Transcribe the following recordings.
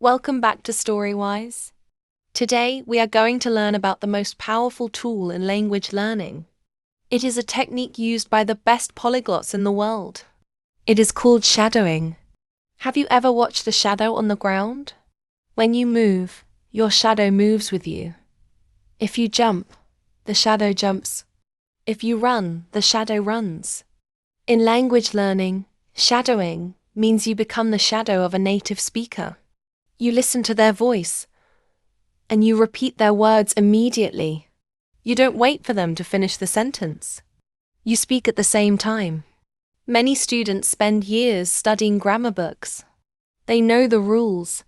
Welcome back to Storywise. Today, we are going to learn about the most powerful tool in language learning. It is a technique used by the best polyglots in the world. It is called shadowing. Have you ever watched a shadow on the ground? When you move, your shadow moves with you. If you jump, the shadow jumps. If you run, the shadow runs. In language learning, shadowing means you become the shadow of a native speaker. You listen to their voice, and you repeat their words immediately. You don't wait for them to finish the sentence. You speak at the same time. Many students spend years studying grammar books. They know the rules,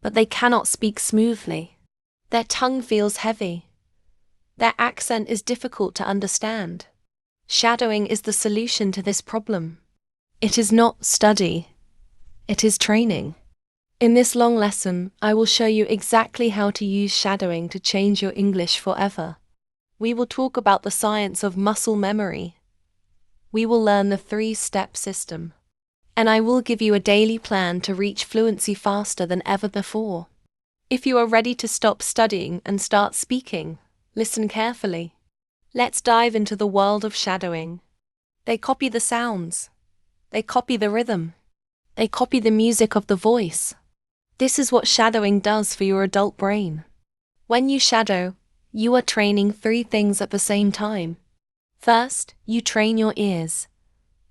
but they cannot speak smoothly. Their tongue feels heavy. Their accent is difficult to understand. Shadowing is the solution to this problem. It is not study, it is training. In this long lesson, I will show you exactly how to use shadowing to change your English forever. We will talk about the science of muscle memory. We will learn the 3-step system. And I will give you a daily plan to reach fluency faster than ever before. If you are ready to stop studying and start speaking, listen carefully. Let's dive into the world of shadowing. They copy the sounds. They copy the rhythm. They copy the music of the voice. This is what shadowing does for your adult brain. When you shadow, you are training 3 things at the same time. First, you train your ears.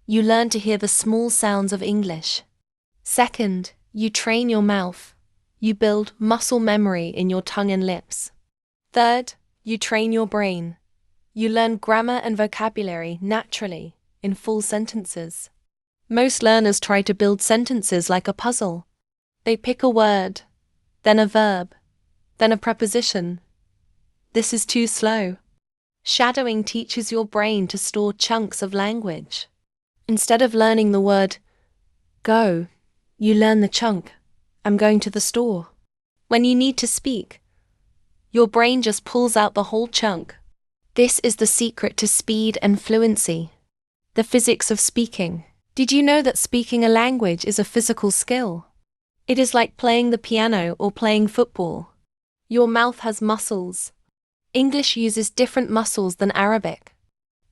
You learn to hear the small sounds of English. Second, you train your mouth. You build muscle memory in your tongue and lips. Third, you train your brain. You learn grammar and vocabulary naturally, in full sentences. Most learners try to build sentences like a puzzle. They pick a word, then a verb, then a preposition. This is too slow. Shadowing teaches your brain to store chunks of language. Instead of learning the word go, you learn the chunk, I'm going to the store. When you need to speak, your brain just pulls out the whole chunk. This is the secret to speed and fluency. The physics of speaking. Did you know that speaking a language is a physical skill? It is like playing the piano or playing football. Your mouth has muscles. English uses different muscles than Arabic.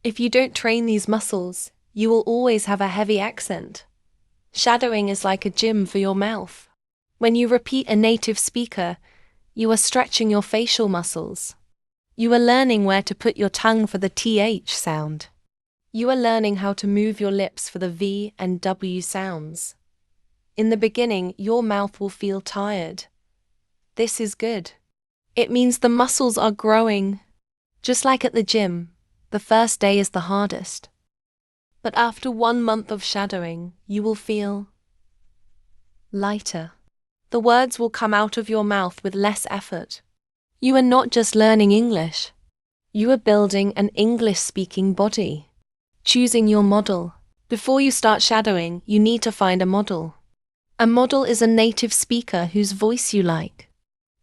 If you don't train these muscles, you will always have a heavy accent. Shadowing is like a gym for your mouth. When you repeat a native speaker, you are stretching your facial muscles. You are learning where to put your tongue for the TH sound. You are learning how to move your lips for the V and W sounds. In the beginning, your mouth will feel tired. This is good. It means the muscles are growing. Just like at the gym, the first day is the hardest. But after 1 month of shadowing, you will feel lighter. The words will come out of your mouth with less effort. You are not just learning English. You are building an English-speaking body. Choosing your model. Before you start shadowing, you need to find a model. A model is a native speaker whose voice you like.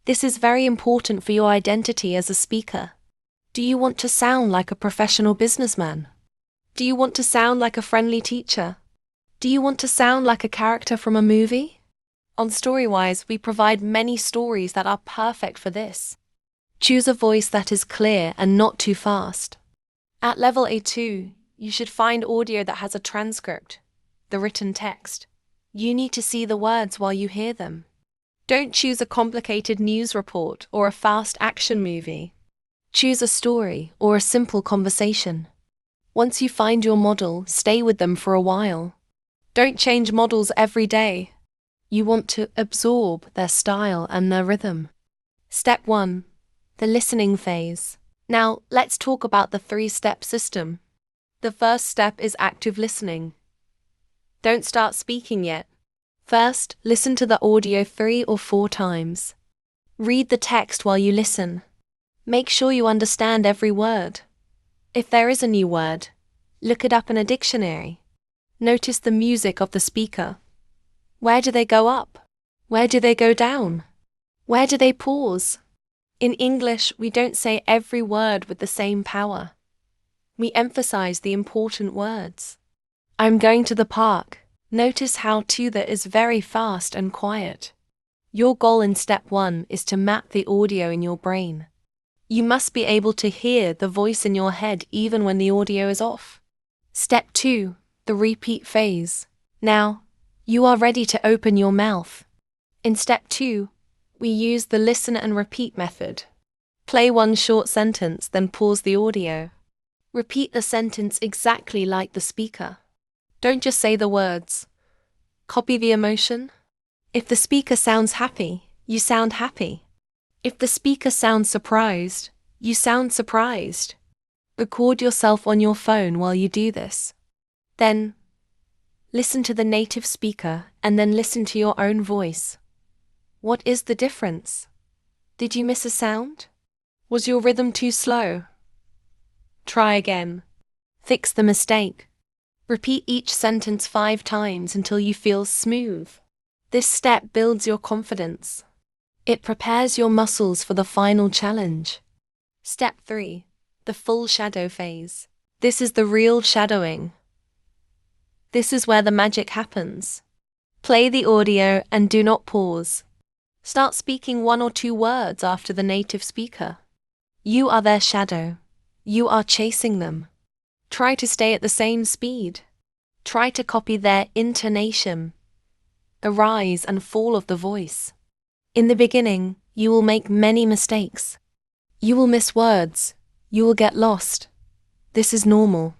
This is very important for your identity as a speaker. Do you want to sound like a professional businessman? Do you want to sound like a friendly teacher? Do you want to sound like a character from a movie? On Storywise, we provide many stories that are perfect for this. Choose a voice that is clear and not too fast. At level A2, you should find audio that has a transcript, the written text. You need to see the words while you hear them. Don't choose a complicated news report or a fast action movie. Choose a story or a simple conversation. Once you find your model, stay with them for a while. Don't change models every day. You want to absorb their style and their rhythm. Step 1. The listening phase. Now, let's talk about the 3-step system. The first step is active listening. Don't start speaking yet. First, listen to the audio 3 or 4 times. Read the text while you listen. Make sure you understand every word. If there is a new word, look it up in a dictionary. Notice the music of the speaker. Where do they go up? Where do they go down? Where do they pause? In English, we don't say every word with the same power. We emphasize the important words. I'm going to the park. Notice how to the is very fast and quiet. Your goal in step 1 is to map the audio in your brain. You must be able to hear the voice in your head even when the audio is off. Step 2, the repeat phase. Now, you are ready to open your mouth. In step 2, we use the listen and repeat method. Play one short sentence, then pause the audio. Repeat the sentence exactly like the speaker. Don't just say the words. Copy the emotion. If the speaker sounds happy, you sound happy. If the speaker sounds surprised, you sound surprised. Record yourself on your phone while you do this. Then, listen to the native speaker and then listen to your own voice. What is the difference? Did you miss a sound? Was your rhythm too slow? Try again. Fix the mistake. Repeat each sentence 5 times until you feel smooth. This step builds your confidence. It prepares your muscles for the final challenge. Step 3. The full shadow phase. This is the real shadowing. This is where the magic happens. Play the audio and do not pause. Start speaking 1 or 2 words after the native speaker. You are their shadow. You are chasing them. Try to stay at the same speed. Try to copy their intonation, the rise and fall of the voice. In the beginning, you will make many mistakes. You will miss words. You will get lost. This is normal.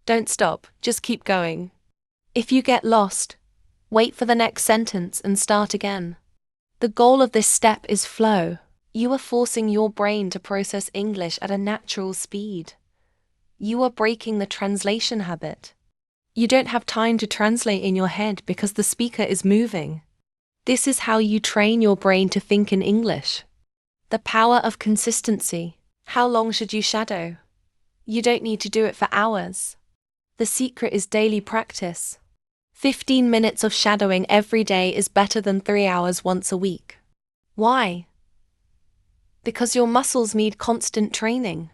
Don't stop, just keep going. If you get lost, wait for the next sentence and start again. The goal of this step is flow. You are forcing your brain to process English at a natural speed. You are breaking the translation habit. You don't have time to translate in your head because the speaker is moving. This is how you train your brain to think in English. The power of consistency. How long should you shadow? You don't need to do it for hours. The secret is daily practice. 15 minutes of shadowing every day is better than 3 hours once a week. Why? Because your muscles need constant training.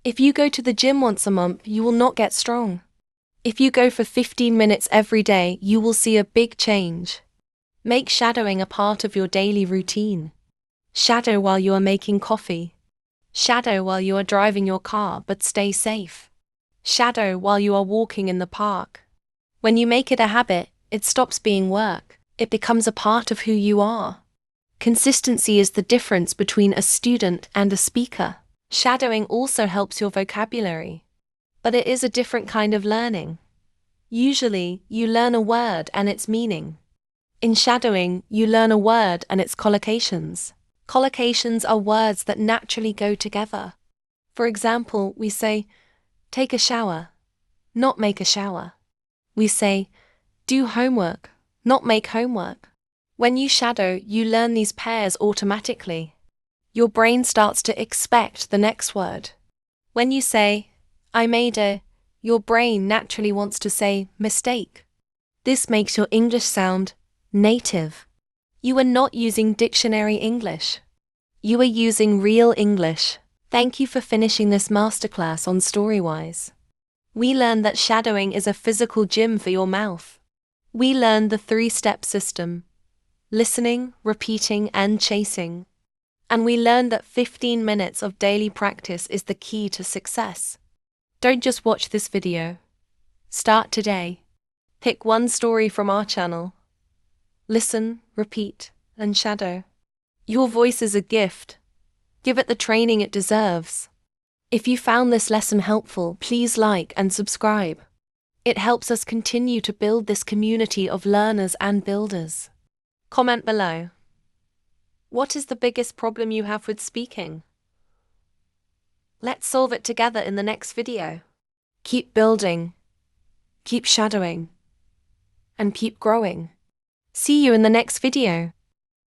If you go to the gym once a month, you will not get strong. If you go for 15 minutes every day, you will see a big change. Make shadowing a part of your daily routine. Shadow while you are making coffee. Shadow while you are driving your car, but stay safe. Shadow while you are walking in the park. When you make it a habit, it stops being work. It becomes a part of who you are. Consistency is the difference between a student and a speaker. Shadowing also helps your vocabulary. But it is a different kind of learning. Usually, you learn a word and its meaning. In shadowing, you learn a word and its collocations. Collocations are words that naturally go together. For example, we say, take a shower, not make a shower. We say, do homework, not make homework. When you shadow, you learn these pairs automatically. Your brain starts to expect the next word. When you say, I made a, your brain naturally wants to say mistake. This makes your English sound native. You are not using dictionary English. You are using real English. Thank you for finishing this masterclass on Storywise. We learned that shadowing is a physical gym for your mouth. We learned the 3-step system: listening, repeating, and chasing. And we learned that 15 minutes of daily practice is the key to success. Don't just watch this video. Start today. Pick one story from our channel. Listen, repeat, and shadow. Your voice is a gift. Give it the training it deserves. If you found this lesson helpful, please like and subscribe. It helps us continue to build this community of learners and builders. Comment below. What is the biggest problem you have with speaking? Let's solve it together in the next video. Keep building, keep shadowing, and keep growing. See you in the next video.